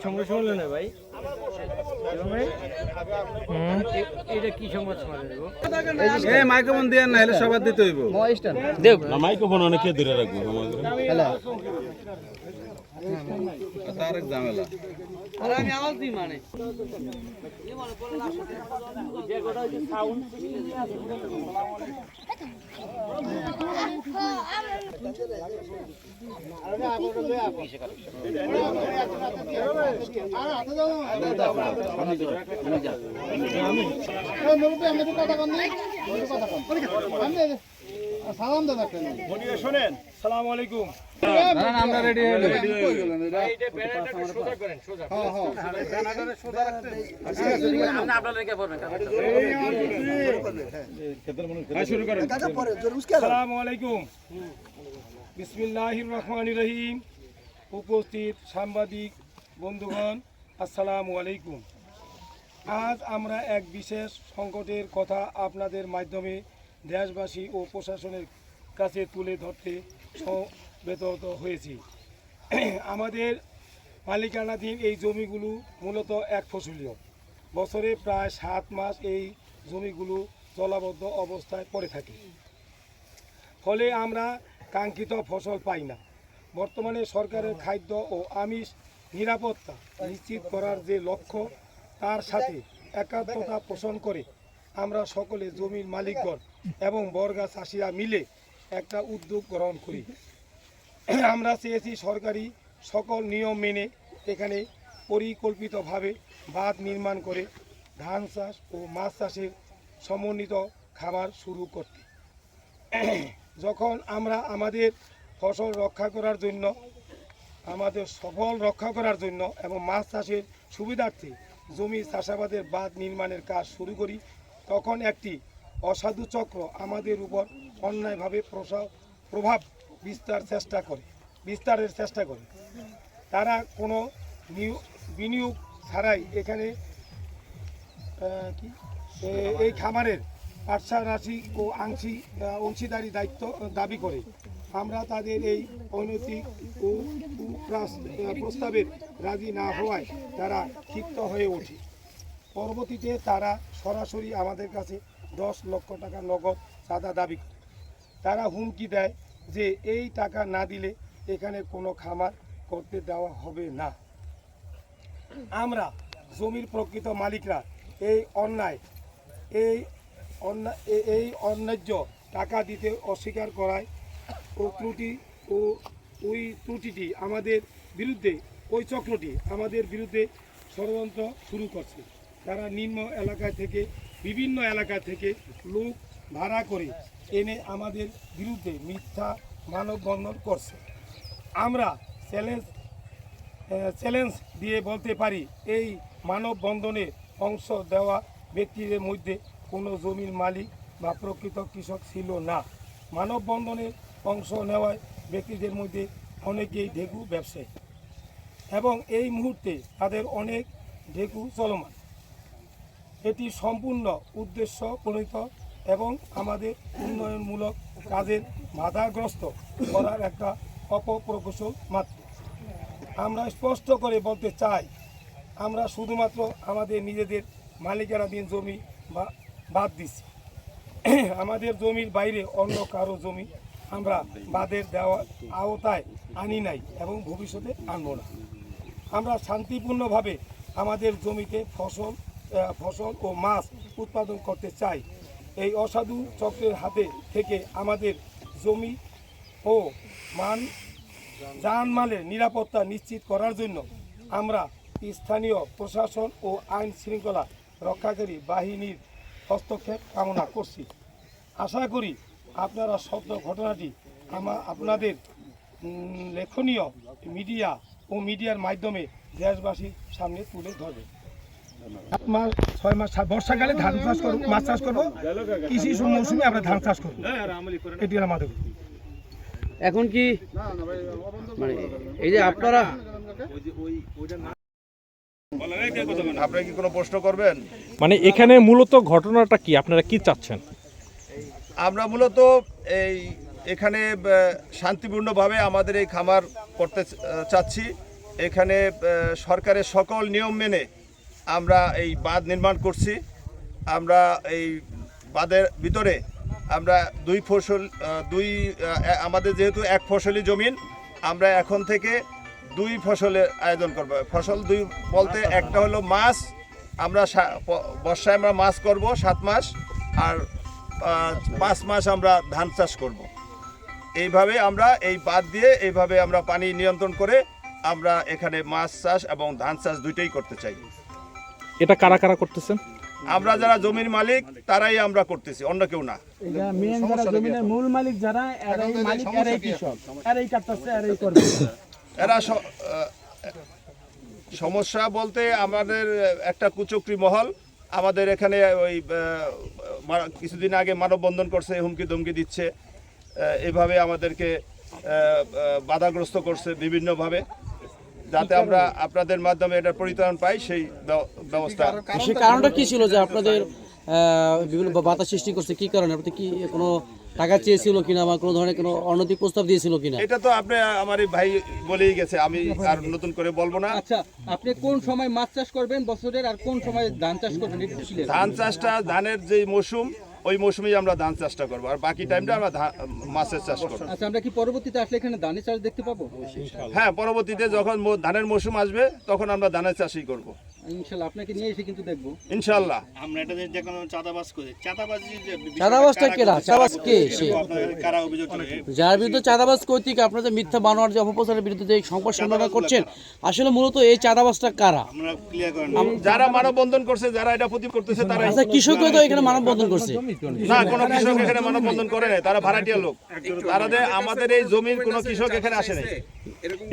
সংবাদ সম্মেলন ভাই? এটা কি সংবাদ সম্মেলন? মাইক্রোফোন দিয়ে না হলে সবার দিতে হইব। মাইক্রোফোন অনেকে দূরে রাখবো তার এক ঝামেলা। আমি আওয়াজ দিই মানে সালাম দাদা শোনেন। সালাম আলাইকুম। আমরা রেডি হইলো। আসসালামু আলাইকুম। বিসমিল্লাহির রহমানির রহিম। উপস্থিত সাংবাদিক বন্ধুগণ, আসসালামু আলাইকুম। আজ আমরা এক বিশেষ সংকটের কথা আপনাদের মাধ্যমে দেশবাসী ও প্রশাসনের কাছে তুলে ধরতে সমবেত হয়েছি। আমাদের মালিকানাধীন এই জমিগুলো মূলত এক ফসলীয়। বছরে প্রায় 7 মাস এই জমিগুলো জলাবদ্ধ অবস্থায় পড়ে থাকে, ফলে আমরা কাঙ্ক্ষিত ফসল পাই না। বর্তমানে সরকারের খাদ্য ও আমিষ নিরাপত্তা নিশ্চিত করার যে লক্ষ্য, তার সাথে একাত্মতা পোষণ করে আমরা সকলে জমির মালিকগণ এবং বর্গা চাষিরা মিলে একটা উদ্যোগ গ্রহণ করি। আমরা চেয়েছি সরকারি সকল নিয়ম মেনে এখানে পরিকল্পিতভাবে বাঁধ নির্মাণ করে ধান চাষ ও মাছ চাষের সমন্বিত খামার শুরু করতে। যখন আমরা আমাদের ফসল রক্ষা করার জন্য, আমাদের সফল রক্ষা করার জন্য এবং মাছ চাষের সুবিধার্থে জমি চাষাবাদের বাঁধ নির্মাণের কাজ শুরু করি, তখন একটি অসাধু চক্র আমাদের উপর অন্যায়ভাবে প্রভাব বিস্তারের চেষ্টা করে। তারা কোনো বিনিয়োগ ছাড়াই এখানে এই খামারের পাঠশালাসী ও অংশীদারি দায়িত্ব দাবি করে। আমরা তাদের এই অনৈতিক ও প্রস্তাবের রাজি না হওয়ায় তারা ক্ষিপ্ত হয়ে ওঠে। পরবর্তীতে তারা সরাসরি আমাদের কাছে 10 লক্ষ টাকা নগদ চাঁদা দাবি করে। তারা হুমকি দেয় যে এই টাকা না দিলে এখানে কোনো খামার করতে দেওয়া হবে না। আমরা জমির প্রকৃত মালিকরা এই অন্যায্য টাকা দিতে অস্বীকার করায় ওই ত্রুটিটি আমাদের বিরুদ্ধে, ওই চক্রটি আমাদের বিরুদ্ধে ষড়যন্ত্র শুরু করছে। তারা বিভিন্ন এলাকা থেকে লোক ভাড়া করে এনে আমাদের বিরুদ্ধে মিথ্যা মানববন্ধন করছে। আমরা চ্যালেঞ্জ দিয়ে বলতে পারি, এই মানববন্ধনে অংশ দেওয়া ব্যক্তিদের মধ্যে কোনো জমির মালিক বা প্রকৃত কৃষক ছিল না। মানববন্ধনে অংশ নেওয়ায় ব্যক্তিদের মধ্যে অনেকেই ঢেকু ব্যবসায়ী এবং এই মুহূর্তে তাদের অনেক ঢেকু চলমান। এটি সম্পূর্ণ উদ্দেশ্য প্রণীত এবং আমাদের উন্নয়নমূলক কাজের বাধাগ্রস্ত করার একটা অপপ্রকৌশল মাত্র। আমরা স্পষ্ট করে বলতে চাই, আমরা শুধুমাত্র আমাদের নিজেদের মালিকানাধীন জমি বাদ দিচ্ছি। আমাদের জমির বাইরে অন্য কারো জমি আমরা বাদের দেওয়া আওতায় আনি নাই এবং ভবিষ্যতে আনব না। আমরা শান্তিপূর্ণভাবে আমাদের জমিতে ফসল ও মাছ উৎপাদন করতে চাই। এই অসাধু চক্রের হাতে থেকে আমাদের জমি ও জানমালের নিরাপত্তা নিশ্চিত করার জন্য আমরা স্থানীয় প্রশাসন ও আইন শৃঙ্খলা রক্ষাকারী বাহিনীর হস্তক্ষেপ কামনা করছি। আশা করি আপনারা সত্য ঘটনাটি আপনাদের লেখনীয় মিডিয়া ও মিডিয়ার মাধ্যমে দেশবাসীর সামনে তুলে ধরবেন। 6 মাস বর্ষাকালে ধান চাষ করবো, মাছ চাষ করবো, কৃষি মৌসুমে আমরা ধান চাষ করবো, এটি আমাদের। এখন কি মানে এই যে আপনারা কি কোনো প্রশ্ন করবেন? মানে এখানে মূলত ঘটনাটা কি, আপনারা কি চাচ্ছেন? আমরা মূলত এখানে শান্তিপূর্ণভাবে আমাদের এই খামার করতে চাচ্ছি এখানে সরকারের সকল নিয়ম মেনে আমরা এই বাঁধ নির্মাণ করছি। আমরা এই বাঁধের ভিতরে আমরা আমাদের যেহেতু এক ফসলি জমিন, আমরা এখন থেকে 2 ফসলের আয়োজন করব। ফসল 2 বলতে একটা হলো মাছ, আমরা বর্ষায় আমরা মাছ করব 7 মাস, আর 5 মাস আমরা ধান চাষ করব। এইভাবে আমরা এই বাঁধ দিয়ে এইভাবে আমরা পানি নিয়ন্ত্রণ করে আমরা এখানে মাছ চাষ এবং ধান চাষ দুইটাই করতে চাই। এটা কারা কারা করতেছেন? আমরা যারা জমির মালিক তারাই আমরা করতেছি, অন্য কেউ না। এটা মেন যারা জমিনের মূল মালিক যারা, এরাই মালিক, এরাই কৃষক, এরাই কাটতেছে, এরাই করবে। এরা সমস্যা বলতে আমাদের একটা কুচক্রী মহল আমাদের এখানে ওই কিছুদিন আগে মানববন্ধন করছে, হুমকি ধমকি দিচ্ছে, এইভাবে আমাদেরকে বাধাগ্রস্ত করছে বিভিন্নভাবে, যাতে আমরা আপনাদের মাধ্যমে এটা পরিত্রাণ পাই সেই ব্যবস্থা। সে কারণটা কি ছিল যে আপনাদের বিভিন্ন বাধা সৃষ্টি করছে? কি কারণে? আপনি কি কোনো টাকা চেয়েছিল কিনা বা কোনো ধরনের কোনো অনৈতিক প্রস্তাব দিয়েছিল কিনা? এটা তো আপনি আমার এই ভাই বলেই গেছে, আমি আর নতুন করে বলবো না। আচ্ছা, আপনি কোন সময় মাছ চাষ করবেন বছরের, আর কোন সময় ধান চাষ করবেন? ধান চাষটা, ধানের যে মৌসুম, ওই মৌসুমেই আমরা ধান চাষটা করবো, আর বাকি টাইমটা আমরা মাছের চাষ করবো। আচ্ছা, আমরা কি পরবর্তীতে আসলে এখানে ধানের চাষ দেখতে পাবো? হ্যাঁ, পরবর্তীতে যখন ধানের মৌসুম আসবে তখন আমরা ধানের চাষই করবো ইনশাল্লাহ। আপনাকে নিয়ে এসে কিন্তু দেখবো ইনশাল্লাহ। আমরা এটা যে কোনো চাঁদাবাজ করি, চাঁদাবাজটা কেরা? চাঁদাবাজ কে? সে কারা অভিযোগ করে? যার বিরুদ্ধে চাঁদাবাজ কর্তৃক আপনারা যে মিথ্যা বানোয়ার যে অপপ্রচারের বিরুদ্ধে যে সংবাদ সম্মেলন করছেন, আসলে মূলত এই চাঁদাবাজটা কারা? আমরা ক্লিয়ার করেন। যারা মানববন্ধন করছে, যারা এটা প্রতি করতেছে তারা। আচ্ছা, কৃষকও তো এখানে মানববন্ধন করছে। না, কোনো কৃষক এখানে মানববন্ধন করে নাই, তারা ভাড়াটিয়া লোক। আমাদের এই জমির কোনো কৃষক এখানে আসে নাই।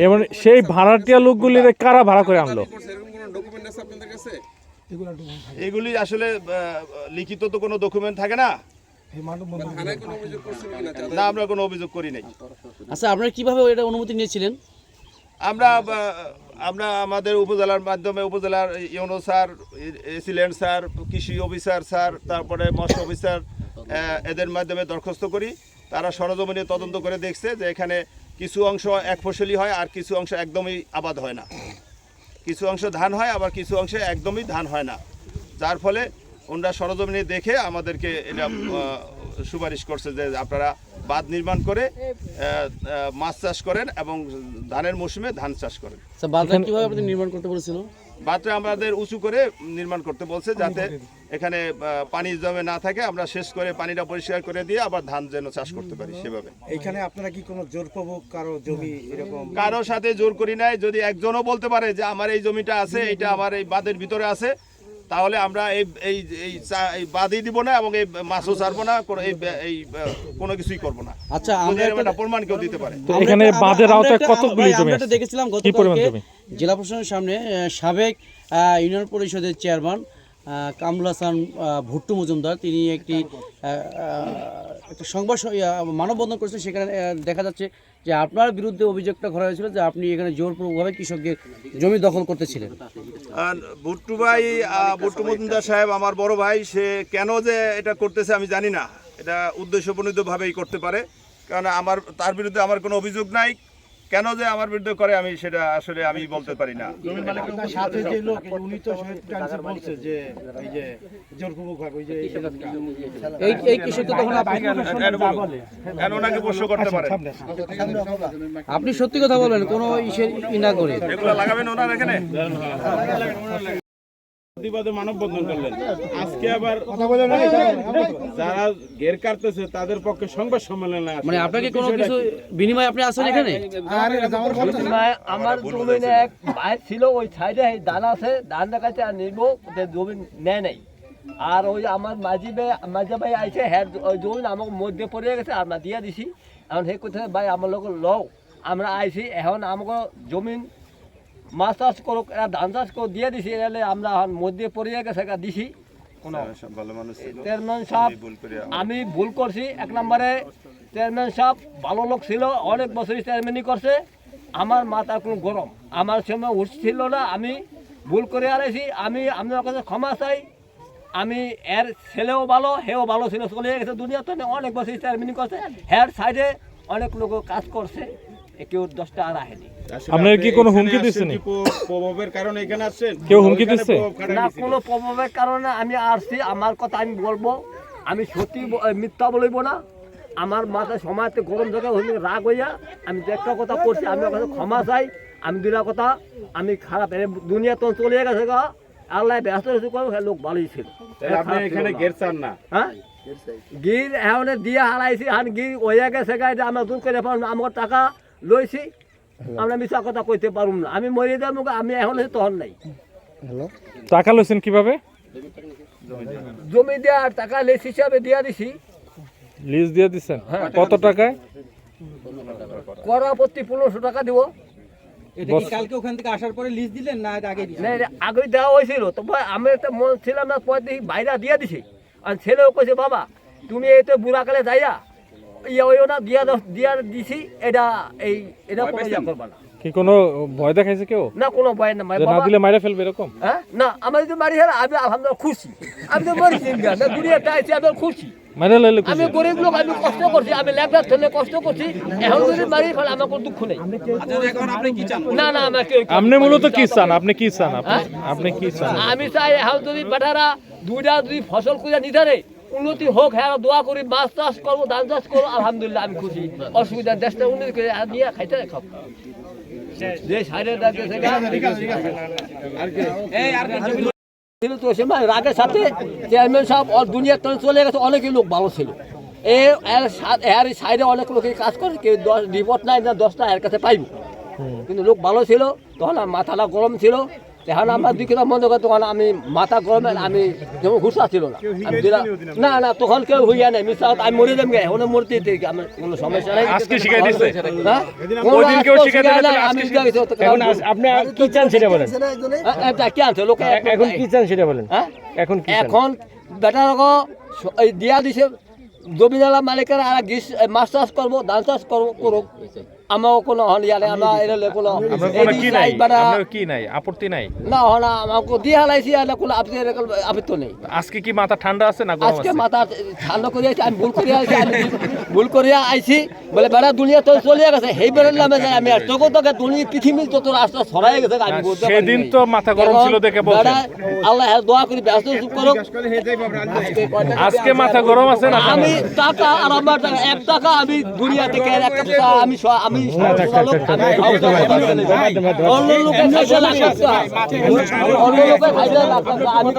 এবং সেই ভাড়াটিয়া লোকগুলির কারা ভাড়া করে আনলো? এগুলি আসলে লিখিত তো কোনো ডকুমেন্ট থাকে না। না, আমরা কোনো অভিযোগ করি নাই। আচ্ছা, আপনারা কিভাবে এটা অনুমতি নিয়েছিলেন? আমরা আমাদের উপজেলার মাধ্যমে, উপজেলার ইউনো স্যার, এসিলেন্ট স্যার, কৃষি অফিসার স্যার, তারপরে মৎস্য অফিসার, এদের মাধ্যমে দরখাস্ত করি। তারা সরজমিনে তদন্ত করে দেখছে যে এখানে কিছু অংশ এক ফসলি হয়, আর কিছু অংশ একদমই আবাদ হয় না। কিছু অংশ ধান হয়, আবার কিছু অংশে একদমই ধান হয় না। যার ফলে ওনারা সরজমিনে দেখে আমাদেরকে এটা সুপারিশ করছে যে আপনারা বাঁধ নির্মাণ করে মাছ চাষ করেন এবং ধানের মৌসুমে ধান চাষ করেন। আচ্ছা, বাঁধটা কিভাবে আপনি নির্মাণ করতে বলেছিল? বাঁধটা আমাদের উঁচু করে নির্মাণ করতে বলছে, যাতে এখানে পানি জমে না থাকে, আমরা শেষ করে পানিটা পরিষ্কার করে দিয়ে আবার ধান যেন চাষ করতে পারি সেভাবে। এখানে আপনারা কি কোনো জোরপূর্বক কারো জমি এরকম? কারোর সাথে জোর করি নাই। যদি একজনও বলতে পারে যে আমার এই জমিটা আছে, এটা আমার এই বাঁধের ভিতরে আছে, তাহলে আমরা এই বাদই দিব না এবং এই মাছও ছাড়বো না, এই কোনো কিছুই করবো না। আচ্ছা, আমরা একটা প্রমাণ কেউ দিতে পারে। এখানে বাঁধের আওতায় কতগুলি জমি আছে? দেখেছিলাম কি পরিমাণ গতকালকে জমি? জেলা প্রশাসনের সামনে সাবেক ইউনিয়ন পরিষদের চেয়ারম্যান কামরুল হাসান ভুট্টু মজুমদার, তিনি একটি সংবাদ মানববন্ধন করেছেন। সেখানে দেখা যাচ্ছে যে আপনার বিরুদ্ধে অভিযোগটা করা হয়েছিল যে আপনি এখানে জোরপূর্বকভাবে কৃষকদের জমি দখল করতেছিলেন। ভুট্টু মজুমদার সাহেব আমার বড় ভাই, সে কেন যে এটা করতেছে আমি জানি না। এটা উদ্দেশ্যপ্রণোদিতভাবেই করতে পারে, কারণ তার বিরুদ্ধে আমার কোনো অভিযোগ নাই। কেন যে আমার বিরুদ্ধে করে আমি সেটা আসলে আমি বলতে পারি না। সাথে যে লোক, উনি তো বলছে যে এই যে জোরপূর্বক ভাবে ওই যে এই কৃষককে তখন কেন ওনাকে প্রশ্ন করতে পারে? আপনি সত্যি কথা বলবেন, কোনো ই না করে। এগুলো লাগাবেন ওনার এখানে। প্রতিবাদে মানববন্ধন করলেন, আজকে আবার যারা ঘের কাটতেছে তাদের পক্ষে সংবাদ সম্মেলন। মানে আপনাকে কোনো কিছু বিনিময় আপনি আছেন এখানে? আমার জমিনে এক ভাই ছিল, ওই সাইডে ধান আছে, ধান দেখাচ্ছে আর নিবো, জমি নেয় নাই। আর ওই আমার মাঝে ভাই আইছে, হ্যাঁ ওই জমি আমাকে মধ্যে পড়ে গেছে, আমরা দিয়ে দিছি। এখন সেই কোথায় ভাই আমার লোক লও, আমরা আইছি, এখন আমাকে জমিন মাছ চাষ করুক, এরা ধান চাষ করে দিয়ে দিছি, এলে আমরা এখন মধ্যে পড়ে গেছে দিছি। চেয়ারম্যান সাহেব, আমি ভুল করছি। 1 নম্বরে চেয়ারম্যান সাহেব ভালো লোক ছিল, অনেক বছরই চেয়ারম্যানই করছে। আমার মাথা কোনো গরম, আমার সময় উঠছিল না, আমি ভুল করে আনাইছি। আমি আপনার কাছে ক্ষমা চাই। আমি এর ছেলেও ভালো, হেও ভালো ছিল, চলে গেছে দুনিয়াতে, অনেক বছর চেয়ারম্যানই করছে। হের সাইডে অনেক লোক কাজ করছে, কেউ 10 টাকা রাখেনি। আসলে আপনার কি আপনি কোনো এখানে হুমকি আসছেন দিচ্ছে নি? কি প্রভাবের কারণে এখানে আসছেন? কেউ হুমকি ওইখানে দিচ্ছে? প্রভাব খাটাই না দিছে। কোনো প্রভাবের কারণে আমি আসছি, আমার কথা আমি বলবো, আমি সত্যি মিথ্যা বলবো না। আমার মাথায় সময়তে গরম জায়গায় হইলে রাগ হইয়া আমি যে একটা কথা করছি, আমি ওর কাছে ক্ষমা চাই। আমি দুটা কথা আমি খারাপ দুনিয়া তো চলে গেছে গা, আল্লাহ ব্যস্ত রয়েছে করবো, লোক ভালোই ছিল। তাহলে আপনি খারাপ ছিল এখানে না। ঘের চান না? হ্যাঁ গির এখন দিয়ে হারাইছি, হান গির হইয়া গেছে গাড়ি আমরা দূর করে পারলাম, আমার টাকা লইছি, আমরা মিশা কথা কইতে পারুম না। আমি মরে যাবো, আমি এখন তখন নাই। টাকা লইছেন কিভাবে? জমি দেওয়ার টাকা লেস হিসাবে দিয়া দিছি। লিজ দিয়ে দিচ্ছেন? কত টাকায়? করা প্রতি 1500 টাকা দিব। এটা কি কালকে ওখান থেকে আসার পরে লিস্ট দিলেন না এটা আগে দিলেন? না এটা আগে দেওয়া হয়েছিল, তবে আমি একটা মন ছিলাম না, পরে দেখি বাইরে দিয়ে দিছে। আর ছেলেও কইছে বাবা তুমি এই তো বুড়াকালে যাইয়া ইয়ে হইও না, দিয়া দিছি, এটা এটা কোনো ইয়া করবা না। কি কোনো ভয় দেখাইছে কেউ না কোনো ভয় না যে না বাবা। দিলে মাইরা ফেলবে এরকম? হ্যাঁ না, আমার যদি মারি হেরা আমি আলহামদুলিল্লাহ খুশি। আমি তো মরিছি না, দুনিয়াতে আইছি আমি খুশি। মাইরা লাইলে আমি গরিব লোক, আমি কষ্ট করছি, আমি লেখার জন্য কষ্ট করছি, এখন যদি মারি ফেলে আমার কোনো দুঃখ নেই। এখন আপনি কি চান? না না আমার কেউ আপনি মূলত কি চান? আপনি কি চান? আপনি কি চান? আমি চাই এখন যদি বেটারা দুইটা যদি ফসল করে নিতে রে উন্নতি হোক, হ্যাঁ দোয়া করি, মাছ চাষ করবো, ধান চাষ করবো, আলহামদুলিল্লাহ আমি খুশি। অসুবিধা দেশটা উন্নতি করে নিয়ে খাইতে খাবো। যে সাইডে ডাকতেছে ছিল তো সে রাগের সাথে চেয়ারম্যান সাহেব দুনিয়ার তলে চলে গেছে, অনেকই লোক ভালো ছিল। এর সাইডে অনেক লোকের কাজ করে, কেউ 10 রিপোর্ট নাই না 10টা এর কাছে পাইব, কিন্তু লোক ভালো ছিল। তখন মাথাটা গরম ছিল, এখন আমরা দুই কিলো মনে করি, তখন আমি মাথা গরম, আমি যেমন হুঁসা ছিল না। না না তখন কেউ হইয়া নাই, মিশা আমি মরে যাবো, এখন মরতে আমার কোনো সমস্যা নাই। আজকে শিখাই দিচ্ছে? হ্যাঁ? ওই দিন কেউ শিখাই দিলে না, আজকে আমি শিখাই বুঝা গেছি, এখন আপনি কি চান সেটা বলেন? কি আনছে লোকে এখন কি চান সেটা বলেন? হ্যাঁ? এখন কি চান? এখন বেটার দিয়া দিছে জমিনালা মালিকেরা, আর মাছ চাষ করবো, ধান চাষ করবো, করুক, আমার কোনো হলিয়ালে আমরা এর কোনো আপনার কোনো কি নাই? আপনার কি নাই? আপত্তি নাই? না হনা আমাকে দিয়ে হালাইছি, আর কোনো আপত্তি নেই। আজকে কি মাথা ঠান্ডা আছে না গরম আজকে আছে? মাথা ঠান্ডা করে আইছি, আমি ভুল করে আইছি, ভুল করে আইছি বলে বেড়া দুনিয়া তো চলে গেছে, সেই বেড়ার নামে যায় আমি আর তোকে তোকে দুনিয়া পৃথিবীর যত রাস্তা ছড়াই গেছে, আমি বলতে পারি সেদিন তো মাথা গরম ছিল দেখে বলছেন। আল্লাহ দোয়া করি ব্যস্ত করো। আজকে মাথা গরম আছে না? আমি টাকা আর আমার টাকা 1 টাকা আমি দুনিয়া থেকে আমি অন্য লোকের খাইতে লাগছে, অন্য লোকের খাইতে লাগছে, আমি